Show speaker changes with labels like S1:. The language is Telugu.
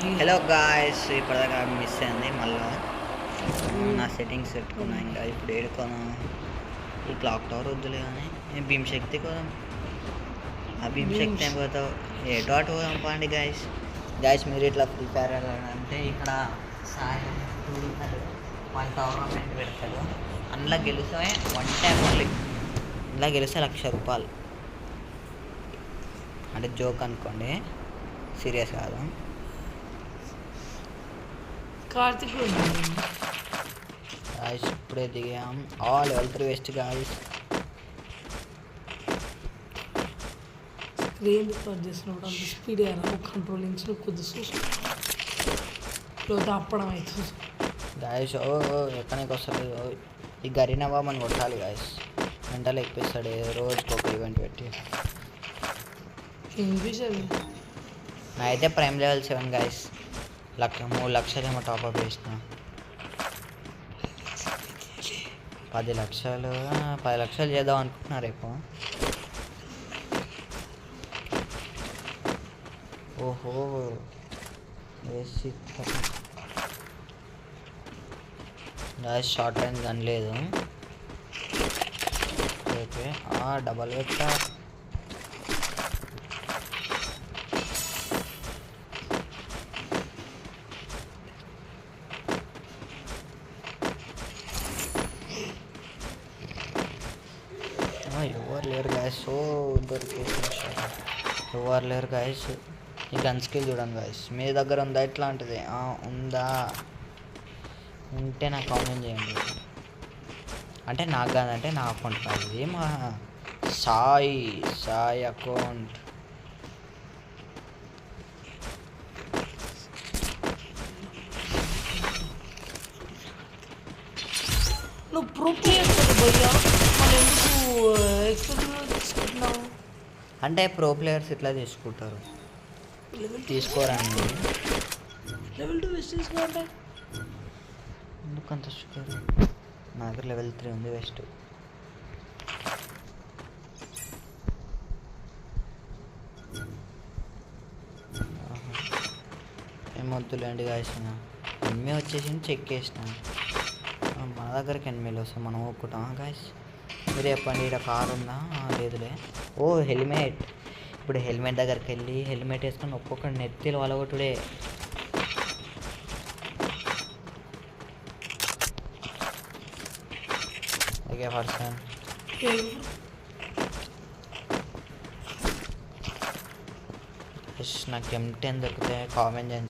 S1: హలో గాయస్, ఇప్పటిదాకా మిస్ అయింది. మళ్ళీ నా సెట్టింగ్స్ పెట్టుకున్నా. ఇంకా ఇప్పుడు ఏడుకోను. ఈ క్లాక్ టవర్ వద్దులే కానీ భీమశక్తి కోసం. ఆ భీమశక్తి ఏం పోతావు, ఏటో అటు పోదాం పండి గాయస్. మీరు ఇట్లా ఫ్రీ ఫైర్ అంటే ఇక్కడ సాయం టోర్నమెంట్ పెడతాడు. అందులో గెలిస్తే 1 టైం ఓన్లీ. అందులో గెలిస్తే ₹1,00,000. అంటే జోక్ అనుకోండి, సీరియస్ కాదు.
S2: కార్తిక్
S1: గాయస్ ఇప్పుడే దిగాం. Level 3 waste guys.
S2: Screen record చేసినప్పుడు అంత స్పీడ్ అయినా కంట్రోలింగ్స్ కొద్ది చూసి అప్పడం అవుతుంది
S1: గాయస్. ఎక్కడికి వస్తుంది ఈ గరీనా బాబుని కొట్టాలి గాయస్. వెంటనే ఎక్కిస్తాడు రోజుకి ఒక ఈవెంట్ పెట్టి.
S2: ఇంగ్లీష్ అది
S1: నా అయితే ప్రైమ్ లెవెల్ 7 గాయస్. 3,00,000 ఏమో టాప్అప్ చేసిన. 10 లక్షలు చేద్దాం అనుకుంటున్నా రేపు. ఓహో గాయస్, షార్ట్ రేంజ్ గన్ లేదు. ఓకే డబల్ పెట్టా. ఎవరు లేరు గాయస్. ఎవరు లేరు గాయస్. ఈ గన్ స్కిల్ చూడండి గాయస్. మీ దగ్గర ఉందా ఇట్లాంటిది? ఉందా? ఉంటే నాకు కామెంట్ చేయండి. అంటే నాకు కాదంటే నా అకౌంట్ కాదు, ఇది మా సాయి అకౌంట్.
S2: నువ్వు ప్రూఫ్ చేయలేదు భయ్యా, మరి ఎందుకు ఎక్స్పెక్ట్ తీసుకుంటున్నావు?
S1: అంటే ప్రో ప్లేయర్స్ ఇట్లా తీసుకుంటారు, తీసుకోరండి.
S2: లెవెల్ 2 వెస్ట్ తీసుకోవాలంటే
S1: ఎందుకు అంత షుగర్? నా దగ్గర లెవెల్ 3 ఉంది వెస్ట్. ఏమొద్దులేండి గాయస్. ఎనిమిది వచ్చేసింది, చెక్ చేసిన. మన దగ్గరికి ఎనిమిది వస్తాయి, మనం ఒప్పుకుంటాం గాయస్. మీరు చెప్పండి, ఇక్కడ కార్ ఉందా? లేదులే. హెల్మెట్. ఇప్పుడు హెల్మెట్ దగ్గరికి వెళ్ళి హెల్మెట్ వేసుకొని ఒక్కొక్క నెత్తిలు వలగొట్టుడే. Okay person. నాకు M10 దొరికితే కామెంట్ చేయండి.